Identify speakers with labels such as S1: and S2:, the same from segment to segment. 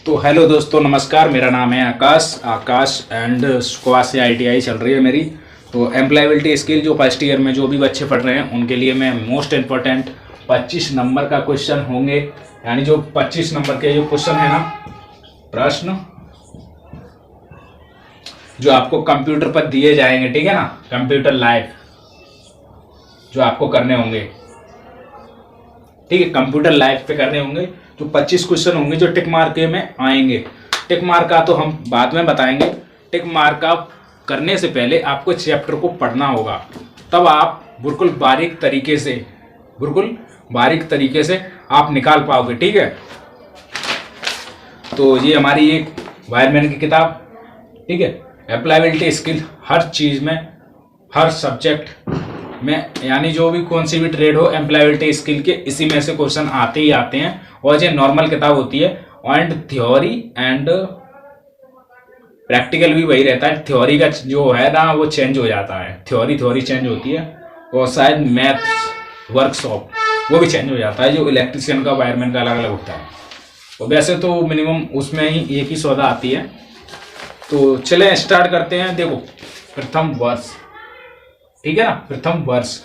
S1: तो हेलो दोस्तों, नमस्कार। मेरा नाम है आकाश एंड सुकवा से ITI चल रही है मेरी। तो एम्प्लॉयबिलिटी स्किल जो फर्स्ट ईयर में जो भी बच्चे पढ़ रहे हैं उनके लिए मैं मोस्ट इम्पोर्टेंट 25 नंबर का क्वेश्चन होंगे। यानी जो 25 नंबर के जो क्वेश्चन है ना, प्रश्न जो आपको कंप्यूटर पर दिए जाएंगे, ठीक है ना, कंप्यूटर लाइव जो आपको करने होंगे, ठीक है, कंप्यूटर लाइव पे करने होंगे। जो 25 क्वेश्चन होंगे जो टिक मार्क के में आएंगे। टिक मार्क का तो हम बाद में बताएंगे। टिक मार्क का करने से पहले आपको चैप्टर को पढ़ना होगा, तब आप बिल्कुल बारीक तरीके से आप निकाल पाओगे, ठीक है। तो ये हमारी एक वायरमैन की किताब, ठीक है। एप्लायबिलिटी स्किल हर चीज़ में, हर सब्जेक्ट में, यानी जो भी कौन सी भी ट्रेड हो, एम्प्लॉयबिलिटी स्किल के इसी में से क्वेश्चन आते ही आते हैं। और ये नॉर्मल किताब होती है एंड थ्योरी एंड प्रैक्टिकल भी वही रहता है। थ्योरी का जो है ना वो चेंज हो जाता है, थ्योरी चेंज होती है, और शायद मैथ्स वर्कशॉप वो भी चेंज हो जाता है। जो इलेक्ट्रिशियन का, वायरमैन का अलग अलग होता है। और वैसे तो मिनिमम उसमें ही एक ही सौदा आती है। तो चले स्टार्ट करते हैं। देखो, प्रथम वर्ष, ठीक है ना, प्रथम वर्ष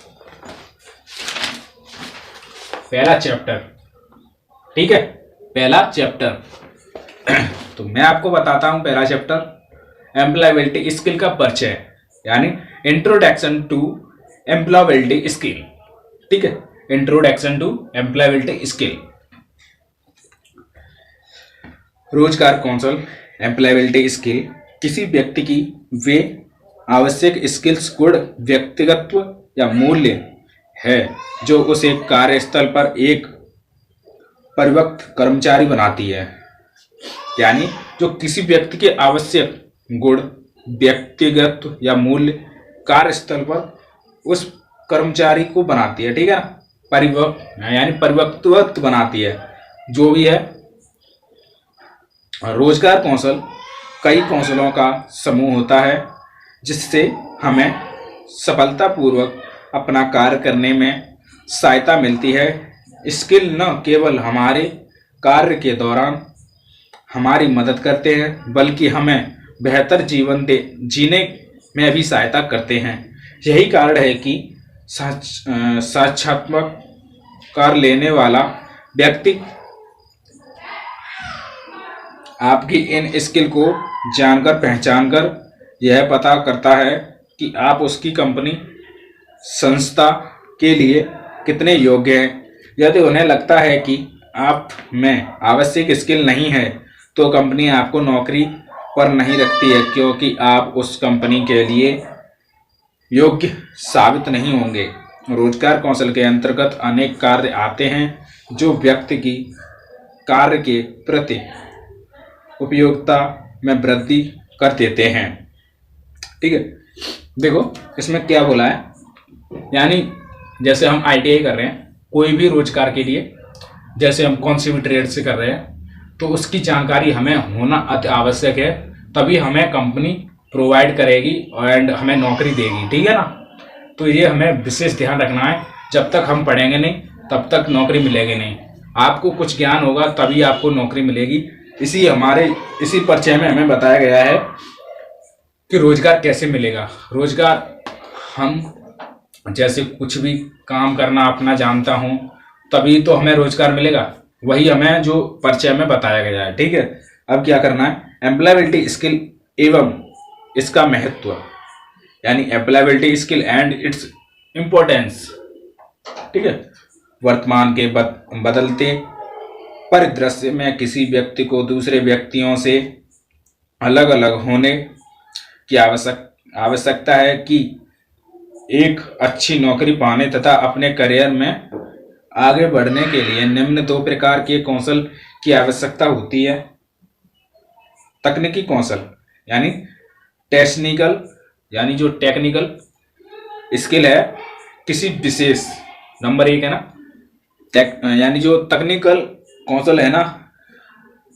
S1: पहला चैप्टर, ठीक है, पहला चैप्टर। तो मैं आपको बताता हूं पहला चैप्टर एम्प्लॉयबिलिटी स्किल का परिचय, यानी इंट्रोडक्शन टू एम्प्लॉयबिलिटी स्किल, ठीक है, इंट्रोडक्शन टू एम्प्लॉयबिलिटी स्किल। रोजगार कौशल एम्प्लॉयबिलिटी स्किल किसी व्यक्ति की वे आवश्यक स्किल्स, गुण, व्यक्तिगत या मूल्य है जो उसे कार्यस्थल पर एक परिपक्व कर्मचारी बनाती है। यानी जो किसी व्यक्ति के आवश्यक गुण, व्यक्तिगत या मूल्य कार्यस्थल पर उस कर्मचारी को बनाती है, ठीक है ना, परिपक्व बनाती है जो भी है। रोजगार कौशल कई कौशलों का समूह होता है जिससे हमें सफलतापूर्वक अपना कार्य करने में सहायता मिलती है। स्किल न केवल हमारे कार्य के दौरान हमारी मदद करते हैं बल्कि हमें बेहतर जीवन जीने में भी सहायता करते हैं। यही कारण है कि साक्षात्कार लेने वाला व्यक्ति आपकी इन स्किल को जानकर, पहचानकर यह पता करता है कि आप उसकी कंपनी, संस्था के लिए कितने योग्य हैं। यदि उन्हें लगता है कि आप में आवश्यक स्किल नहीं है तो कंपनी आपको नौकरी पर नहीं रखती है, क्योंकि आप उस कंपनी के लिए योग्य साबित नहीं होंगे। रोजगार कौशल के अंतर्गत अनेक कार्य आते हैं जो व्यक्ति की कार्य के प्रति उपयोगिता में वृद्धि कर देते हैं, ठीक है। देखो इसमें क्या बोला है, यानी जैसे हम ITI कर रहे हैं, कोई भी रोजगार के लिए, जैसे हम कौन सी भी ट्रेड से कर रहे हैं, तो उसकी जानकारी हमें होना अति आवश्यक है, तभी हमें कंपनी प्रोवाइड करेगी एंड हमें नौकरी देगी, ठीक है ना। तो ये हमें विशेष ध्यान रखना है। जब तक हम पढ़ेंगे नहीं तब तक नौकरी मिलेगी नहीं। आपको कुछ ज्ञान होगा तभी आपको नौकरी मिलेगी। इसी परिचय में हमें बताया गया है कि रोजगार कैसे मिलेगा। रोजगार हम जैसे कुछ भी काम करना अपना जानता हूँ तभी तो हमें रोजगार मिलेगा, वही हमें जो परिचय में बताया गया है, ठीक है। अब क्या करना है, एम्प्लॉयबिलिटी स्किल एवं इसका महत्व, यानी employability skill and its importance, ठीक है। वर्तमान के बदलते परिदृश्य में किसी व्यक्ति को दूसरे व्यक्तियों से अलग अलग होने की आवश्यकता है कि एक अच्छी नौकरी पाने तथा अपने करियर में आगे बढ़ने के लिए निम्न 2 प्रकार के कौशल की आवश्यकता होती है। तकनीकी कौशल यानी टेक्निकल, यानी जो टेक्निकल स्किल है किसी विशेष, नंबर 1 है ना, यानी जो तकनीकल कौशल है ना,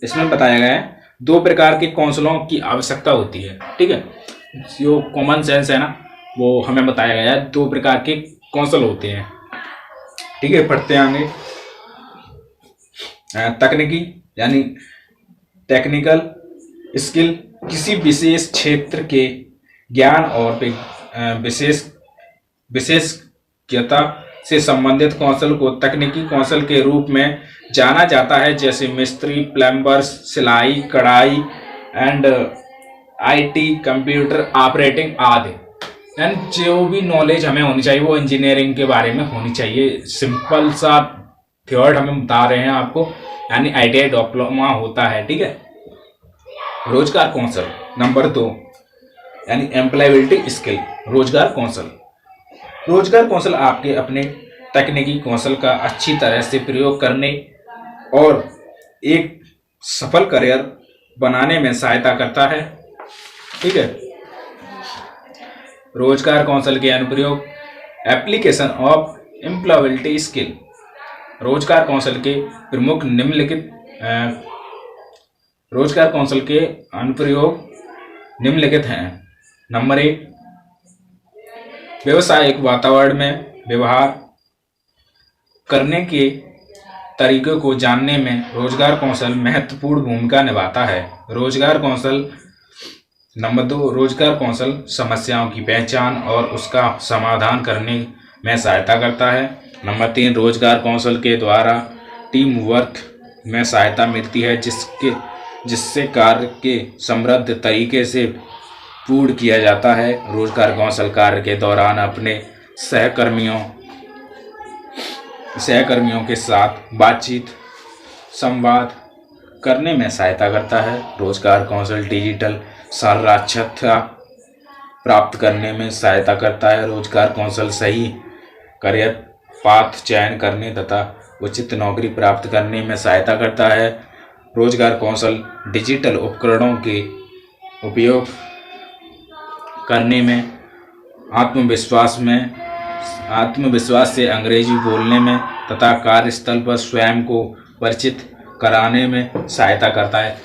S1: इसमें बताया गया है 2 प्रकार के कौशलों की आवश्यकता होती है, ठीक है। जो कॉमन सेंस है ना वो हमें बताया गया है 2 प्रकार के कौशल होते हैं, ठीक है। पढ़ते हैं आगे। तकनीकी यानी टेक्निकल स्किल किसी विशेष क्षेत्र के ज्ञान और विशेषज्ञता से संबंधित कौशल को तकनीकी कौशल के रूप में जाना जाता है, जैसे मिस्त्री, प्लम्बर्स, सिलाई कढ़ाई एंड आईटी, कंप्यूटर ऑपरेटिंग आदि। एंड जो भी नॉलेज हमें होनी चाहिए वो इंजीनियरिंग के बारे में होनी चाहिए। सिंपल सा थ्योर्ड हमें बता रहे हैं आपको, यानी आईटीआई डिप्लोमा होता है, ठीक है। रोजगार कौशल नंबर 2 यानी एम्प्लॉयबिलिटी स्किल। रोजगार कौशल आपके अपने तकनीकी कौशल का अच्छी तरह से प्रयोग करने और एक सफल करियर बनाने में सहायता करता है, ठीक है। रोजगार कौशल के अनुप्रयोग, एप्लीकेशन ऑफ एम्प्लॉयबिलिटी स्किल। रोजगार कौशल के प्रमुख निम्नलिखित रोजगार कौशल के अनुप्रयोग निम्नलिखित हैं। नंबर 1, व्यवसायिक वातावरण में व्यवहार करने के तरीकों को जानने में रोजगार कौशल महत्वपूर्ण भूमिका निभाता है। नंबर 2, रोजगार कौशल समस्याओं की पहचान और उसका समाधान करने में सहायता करता है। नंबर 3, रोजगार कौशल के द्वारा टीम वर्क में सहायता मिलती है, जिससे कार्य के समृद्ध तरीके से पूर्ण किया जाता है। रोजगार कौशल कार्य के दौरान अपने सहकर्मियों के साथ बातचीत संवाद करने में सहायता करता है। रोजगार कौशल डिजिटल साक्षरता प्राप्त करने में सहायता करता है। रोजगार कौशल सही करियर पाथ चयन करने तथा उचित नौकरी प्राप्त करने में सहायता करता है। रोजगार कौशल डिजिटल उपकरणों के उपयोग करने में आत्मविश्वास से अंग्रेजी बोलने में तथा कार्यस्थल पर स्वयं को परिचित कराने में सहायता करता है।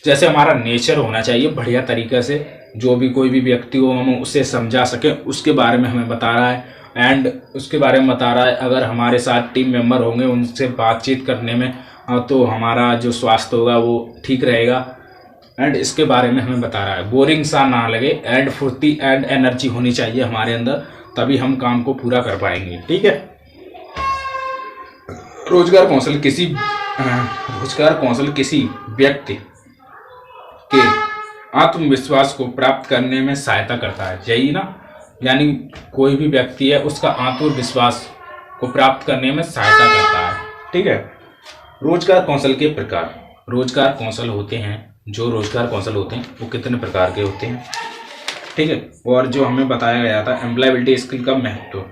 S1: जैसे हमारा नेचर होना चाहिए बढ़िया तरीके से, जो भी कोई भी व्यक्ति हो हम उसे समझा सकें, उसके बारे में हमें बता रहा है। एंड उसके बारे में बता रहा है अगर हमारे साथ टीम मेंबर होंगे उनसे बातचीत करने में तो हमारा जो स्वास्थ्य होगा वो ठीक रहेगा। एंड इसके बारे में हमें बता रहा है बोरिंग सा ना लगे, एंड फुर्ती एंड एनर्जी होनी चाहिए हमारे अंदर, तभी हम काम को पूरा कर पाएंगे, ठीक है। रोजगार कौशल किसी व्यक्ति के आत्मविश्वास को प्राप्त करने में सहायता करता है, यही ना, यानी कोई भी व्यक्ति है उसका आत्मविश्वास को प्राप्त करने में सहायता करता है, ठीक है। रोजगार कौशल के प्रकार। रोजगार कौशल होते हैं वो कितने प्रकार के होते हैं, ठीक है। और जो हमें बताया गया था एम्प्लॉयबिलिटी स्किल का महत्व,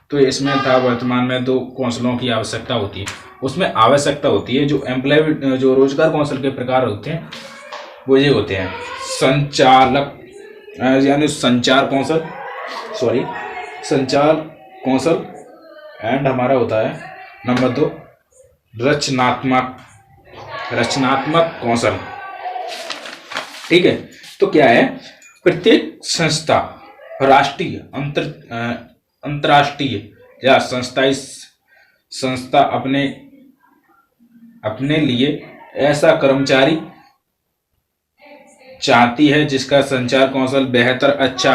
S1: तो इसमें था वर्तमान में 2 कौशलों की आवश्यकता होती है। उसमें आवश्यकता होती है जो रोजगार कौशल के प्रकार होते हैं वो ये होते हैं संचार कौशल एंड हमारा होता है नंबर 2 रचनात्मक कौशल, ठीक है। तो क्या है, प्रत्येक संस्था राष्ट्रीय अंतर्राष्ट्रीय या संस्था अपने लिए ऐसा कर्मचारी चाहती है जिसका संचार कौशल बेहद अच्छा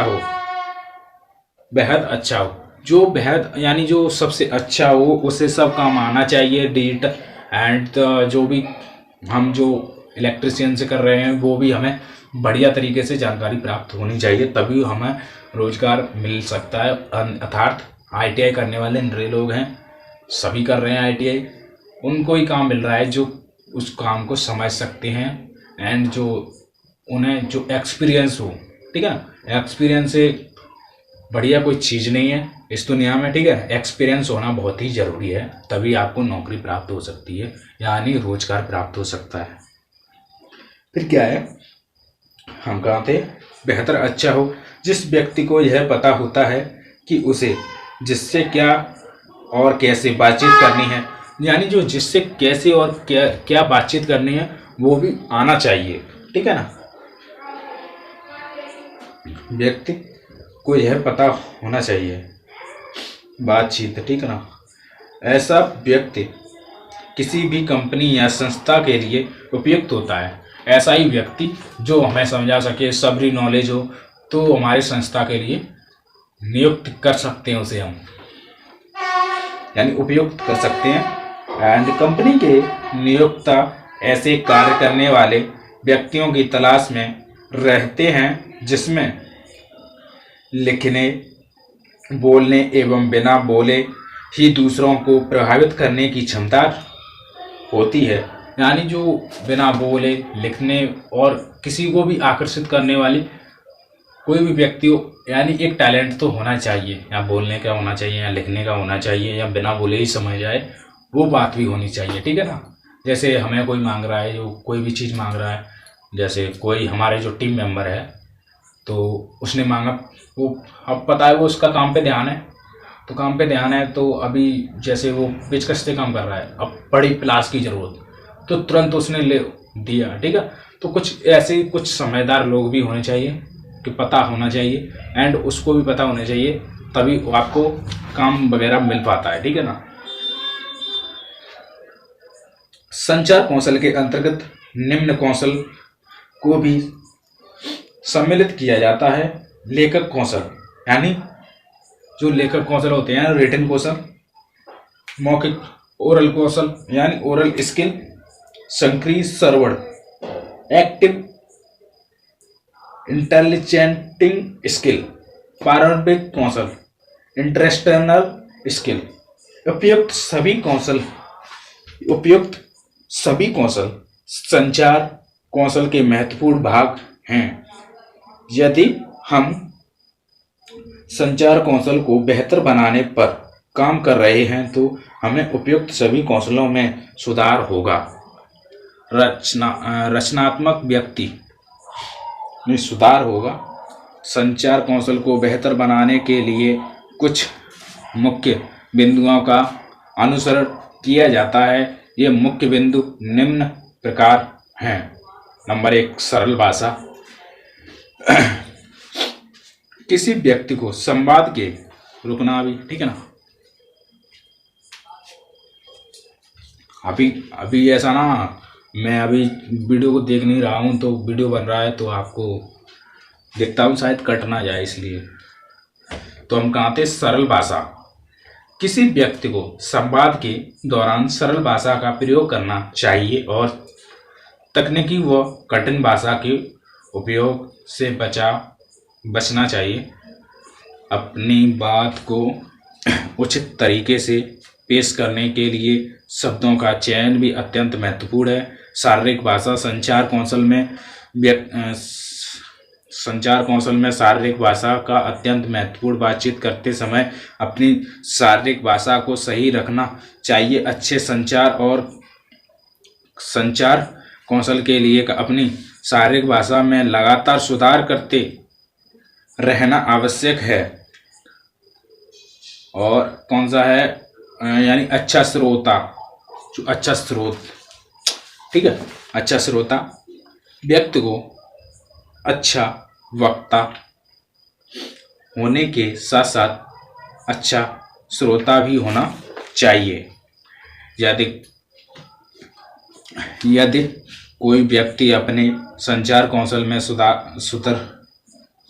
S1: हो, यानी जो सबसे अच्छा हो उसे सब काम आना चाहिए। डिजिटल एंड जो भी हम जो इलेक्ट्रिशियन से कर रहे हैं वो भी हमें बढ़िया तरीके से जानकारी प्राप्त होनी चाहिए, तभी हमें रोजगार मिल सकता है। अर्थात आईटीआई करने वाले नए लोग हैं, सभी कर रहे हैं आईटीआई, उनको ही काम मिल रहा है जो उस काम को समझ सकते हैं एंड जो उन्हें जो एक्सपीरियंस हो, ठीक है। एक्सपीरियंस से बढ़िया कोई चीज़ नहीं है इस दुनिया में, ठीक है। एक्सपीरियंस होना बहुत ही ज़रूरी है, तभी आपको नौकरी प्राप्त हो सकती है, यानी रोजगार प्राप्त हो सकता है। फिर क्या है, हम कहाँ थे, बेहतर अच्छा हो, जिस व्यक्ति को यह पता होता है कि उसे जिससे क्या और कैसे बातचीत करनी है, यानी जो जिससे कैसे और क्या बातचीत करनी है वो भी आना चाहिए, ठीक है ना। व्यक्ति को यह पता होना चाहिए बातचीत, ठीक है ना। ऐसा व्यक्ति किसी भी कंपनी या संस्था के लिए उपयुक्त होता है। ऐसा ही व्यक्ति जो हमें समझा सके, सबरी नॉलेज हो, तो हमारी संस्था के लिए नियुक्त कर सकते हैं उसे हम, यानी उपयुक्त कर सकते हैं। एंड कंपनी के नियोक्ता ऐसे कार्य करने वाले व्यक्तियों की तलाश में रहते हैं जिसमें लिखने, बोलने एवं बिना बोले ही दूसरों को प्रभावित करने की क्षमता होती है। यानी जो बिना बोले, लिखने और किसी को भी आकर्षित करने वाली कोई भी व्यक्ति हो, यानी एक टैलेंट तो होना चाहिए, या बोलने का होना चाहिए, या लिखने का होना चाहिए, या बिना बोले ही समझ जाए, वो बात भी होनी चाहिए, ठीक है ना। जैसे हमें कोई मांग रहा है, जो कोई भी चीज़ मांग रहा है, जैसे कोई हमारे जो टीम मेंबर है तो उसने मांगा, वो अब पता है वो उसका काम पे ध्यान है, तो काम पे ध्यान है, तो अभी जैसे वो पेचकस से काम कर रहा है, अब बड़ी प्लास की ज़रूरत, तो तुरंत उसने ले दिया, ठीक है। तो कुछ ऐसे कुछ समझदार लोग भी होने चाहिए कि पता होना चाहिए, एंड उसको भी पता होना चाहिए, तभी आपको काम वगैरह मिल पाता है, ठीक है ना। संचार कौशल के अंतर्गत निम्न कौशल को भी सम्मिलित किया जाता है। लेखक कौशल, यानी जो लेखक कौशल होते हैं, रिटन कौशल, मौखिक ओरल कौशल यानी ओरल स्किल, सक्रिय श्रवण, एक्टिव इंटेलिजेंटिंग स्किल, प्रारंभिक कौशल, इंटरेस्टनल स्किल। उपयुक्त सभी कौशल संचार कौशल के महत्वपूर्ण भाग हैं। यदि हम संचार कौशल को बेहतर बनाने पर काम कर रहे हैं तो हमें उपयुक्त सभी कौशलों में सुधार होगा। रचनात्मक व्यक्ति में सुधार होगा। संचार कौशल को बेहतर बनाने के लिए कुछ मुख्य बिंदुओं का अनुसरण किया जाता है। ये मुख्य बिंदु निम्न प्रकार हैं। नंबर 1, सरल भाषा। किसी व्यक्ति को संवाद के रुकना भी, ठीक है ना। अभी ऐसा ना, मैं अभी वीडियो को देख नहीं रहा हूँ, तो वीडियो बन रहा है तो आपको देखता हूँ, शायद कट ना जाए इसलिए। तो हम कहाँ थे, सरल भाषा। किसी व्यक्ति को संवाद के दौरान सरल भाषा का प्रयोग करना चाहिए और तकनीकी व कठिन भाषा के उपयोग से बचना चाहिए। अपनी बात को उचित तरीके से पेश करने के लिए शब्दों का चयन भी अत्यंत महत्वपूर्ण है। शारीरिक भाषा। संचार कौशल में शारीरिक भाषा का अत्यंत महत्वपूर्ण। बातचीत करते समय अपनी शारीरिक भाषा को सही रखना चाहिए। अच्छे संचार कौशल के लिए अपनी शारीरिक भाषा में लगातार सुधार करते रहना आवश्यक है। और कौन सा है, यानी अच्छा श्रोता, जो अच्छा स्रोत, ठीक है। अच्छा श्रोता व्यक्ति को अच्छा वक्ता होने के साथ साथ अच्छा श्रोता भी होना चाहिए। यदि कोई व्यक्ति अपने संचार कौशल में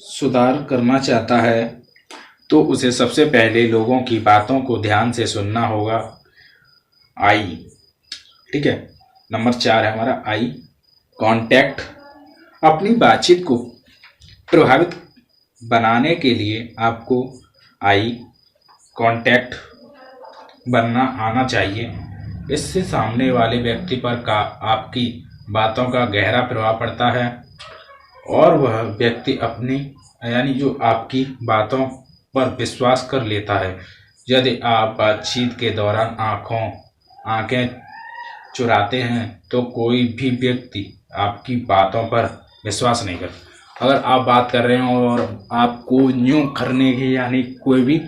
S1: सुधार करना चाहता है तो उसे सबसे पहले लोगों की बातों को ध्यान से सुनना होगा। आई, ठीक है। नंबर 4 है हमारा आई कांटेक्ट। अपनी बातचीत को प्रभावित बनाने के लिए आपको आई कांटेक्ट बनना आना चाहिए। इससे सामने वाले व्यक्ति पर आपकी बातों का गहरा प्रभाव पड़ता है और वह व्यक्ति अपनी, यानी जो आपकी बातों पर विश्वास कर लेता है। यदि आप बातचीत के दौरान आंखें चुराते हैं तो कोई भी व्यक्ति आपकी बातों पर विश्वास नहीं करता। अगर आप बात कर रहे हैं और आपको यूँ करने की, यानी कोई भी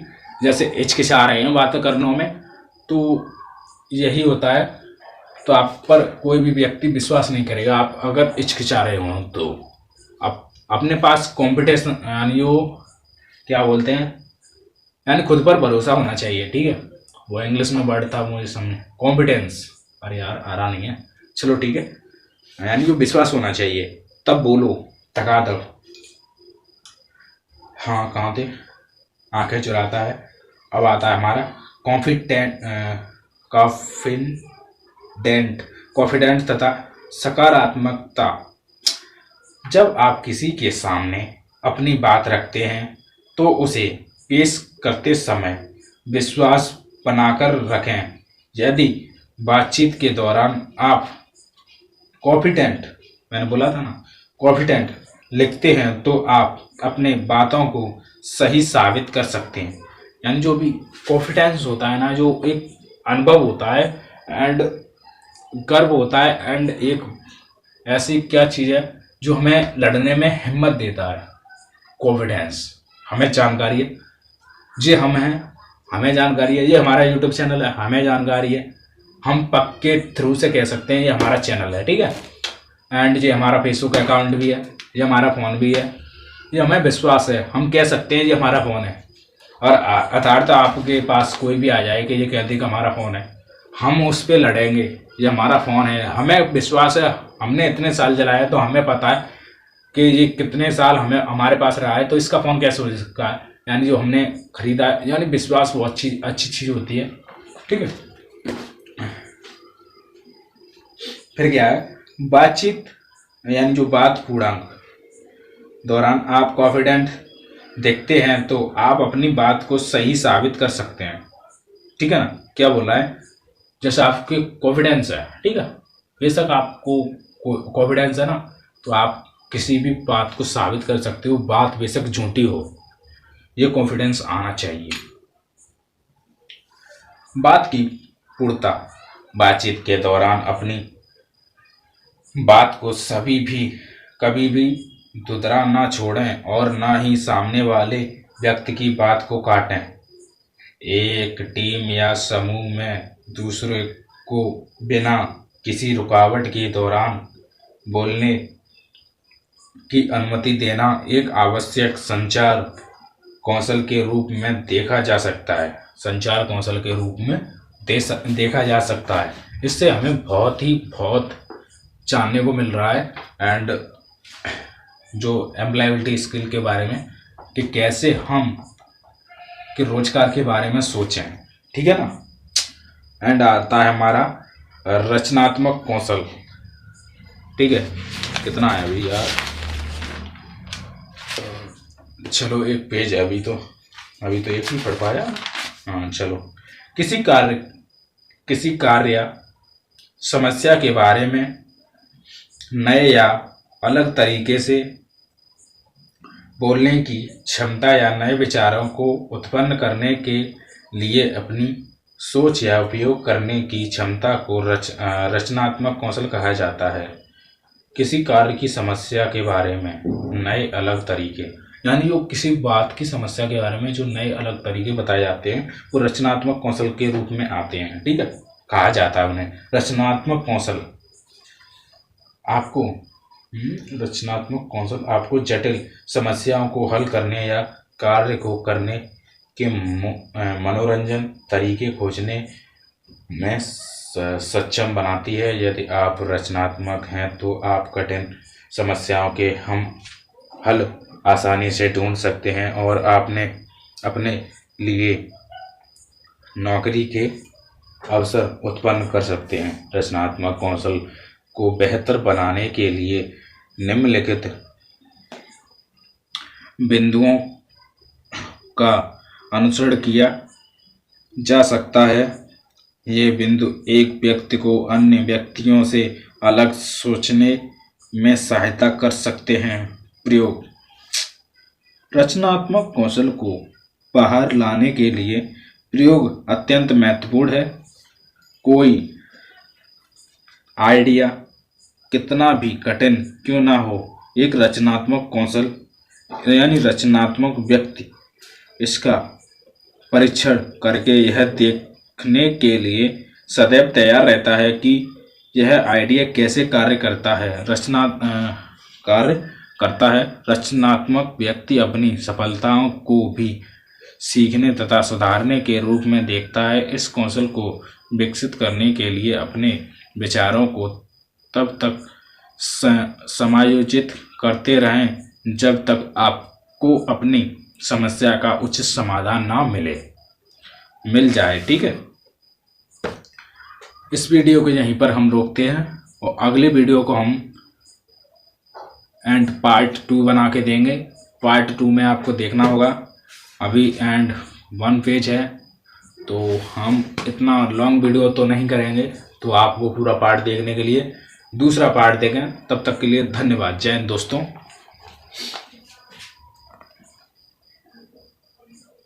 S1: जैसे हिचकिचा रहे हैं बातें करने में, तो यही होता है, तो आप पर कोई भी व्यक्ति विश्वास नहीं करेगा। आप अगर हिचकिचा रहे हो तो आप अपने पास कॉम्पिटिशन, यानी वो क्या बोलते हैं, यानी खुद पर भरोसा होना चाहिए, ठीक है। वो इंग्लिश में वर्ड था मुझे समझ, कॉम्पिटेंस, अरे यार आ रहा नहीं है, चलो ठीक है। यानी जो विश्वास होना चाहिए। तब बोलो धड़ाधड़। हाँ कहाँ थे? आंखें चुराता है। अब आता है हमारा कॉन्फिडेंट कॉन्फिडेंट कॉन्फिडेंस तथा सकारात्मकता। जब आप किसी के सामने अपनी बात रखते हैं तो उसे पेश करते समय विश्वास बनाकर रखें। यदि बातचीत के दौरान आप कॉन्फिडेंट, मैंने बोला था ना, कॉन्फिडेंट लिखते हैं तो आप अपने बातों को सही साबित कर सकते हैं। यानी जो भी कॉन्फिडेंस होता है ना, जो एक अनुभव होता है एंड गर्व होता है एंड एक ऐसी क्या चीज़ है जो हमें लड़ने में हिम्मत देता है। कॉन्फिडेंस हमें जानकारी है, ये हम हैं, हमें जानकारी है, ये हमारा यूट्यूब चैनल है, हमें जानकारी है, हम पक्के थ्रू से कह सकते हैं ये हमारा चैनल है, ठीक है। एंड ये हमारा फेसबुक अकाउंट भी है, ये हमारा फ़ोन भी है, ये हमें विश्वास है, हम कह सकते हैं ये हमारा फ़ोन है। और अर्थात आपके पास कोई भी आ जाए कि ये कह दे कि हमारा फ़ोन है, हम उस पर लड़ेंगे, ये हमारा फ़ोन है, हमें विश्वास है, हमने इतने साल चलाया तो हमें पता है कि ये कितने साल हमें हमारे पास रहा है, तो इसका फ़ोन कैसे हो सकता है। यानी जो हमने खरीदा, यानी विश्वास बहुत अच्छी चीज़ होती है, ठीक है। फिर क्या है, बातचीत यानी जो बात पूर्णांक दौरान आप कॉन्फिडेंट दिखते हैं तो आप अपनी बात को सही साबित कर सकते हैं, ठीक है ना। क्या बोला है, जैसे आपके कॉन्फिडेंस है, ठीक है, बेशक आपको कॉन्फिडेंस है ना, तो आप किसी भी बात को साबित कर सकते हो, बात बेशक झूठी हो, ये कॉन्फिडेंस आना चाहिए। बात की पूर्णता, बातचीत के दौरान अपनी बात को कभी भी दुहरा ना छोड़ें और ना ही सामने वाले व्यक्ति की बात को काटें। एक टीम या समूह में दूसरे को बिना किसी रुकावट के दौरान बोलने की अनुमति देना एक आवश्यक संचार कौशल के रूप में देखा जा सकता है। संचार कौशल के रूप में देखा जा सकता है। इससे हमें बहुत जानने को मिल रहा है एंड जो एम्प्लॉयबिलिटी स्किल के बारे में, कि कैसे हम कि रोजगार के बारे में सोचें, ठीक है ना। एंड आता है हमारा रचनात्मक कौशल, ठीक है। कितना है अभी यार, चलो एक पेज है, अभी तो एक ही पढ़ पाया। हाँ चलो, किसी कार्य या समस्या के बारे में नए या अलग तरीके से बोलने की क्षमता या नए विचारों को उत्पन्न करने के लिए अपनी सोच या उपयोग करने की क्षमता को रचनात्मक कौशल कहा जाता है। किसी कार्य की समस्या के बारे में नए अलग तरीके, यानी जो किसी बात की समस्या के बारे में जो नए अलग तरीके बताए जाते हैं वो रचनात्मक कौशल के रूप में आते हैं, ठीक है, कहा जाता है उन्हें रचनात्मक कौशल। आपको जटिल समस्याओं को हल करने या कार्य को करने के मनोरंजन तरीके खोजने में सक्षम बनाती है। यदि आप रचनात्मक हैं तो आप कठिन समस्याओं के हल आसानी से ढूंढ सकते हैं और आपने अपने लिए नौकरी के अवसर उत्पन्न कर सकते हैं। रचनात्मक कौशल को बेहतर बनाने के लिए निम्नलिखित बिंदुओं का अनुसरण किया जा सकता है। ये बिंदु एक व्यक्ति को अन्य व्यक्तियों से अलग सोचने में सहायता कर सकते हैं। प्रयोग, रचनात्मक कौशल को बाहर लाने के लिए प्रयोग अत्यंत महत्वपूर्ण है। कोई आइडिया कितना भी कठिन क्यों ना हो, एक रचनात्मक कौशल यानी रचनात्मक व्यक्ति इसका परीक्षण करके यह देखने के लिए सदैव तैयार रहता है कि यह आइडिया कैसे कार्य करता है। रचनात्मक व्यक्ति अपनी सफलताओं को भी सीखने तथा सुधारने के रूप में देखता है। इस कौशल को विकसित करने के लिए अपने विचारों को तब तक समायोजित करते रहें जब तक आपको अपनी समस्या का उचित समाधान ना मिल जाए। ठीक है, इस वीडियो को यहीं पर हम रोकते हैं और अगले वीडियो को हम एंड पार्ट 2 बना के देंगे। पार्ट 2 में आपको देखना होगा, अभी एंड 1 पेज है तो हम इतना लॉन्ग वीडियो तो नहीं करेंगे, तो आप वो पूरा पार्ट देखने के लिए दूसरा पार्ट देखें। तब तक के लिए धन्यवाद। जय हिंद दोस्तों।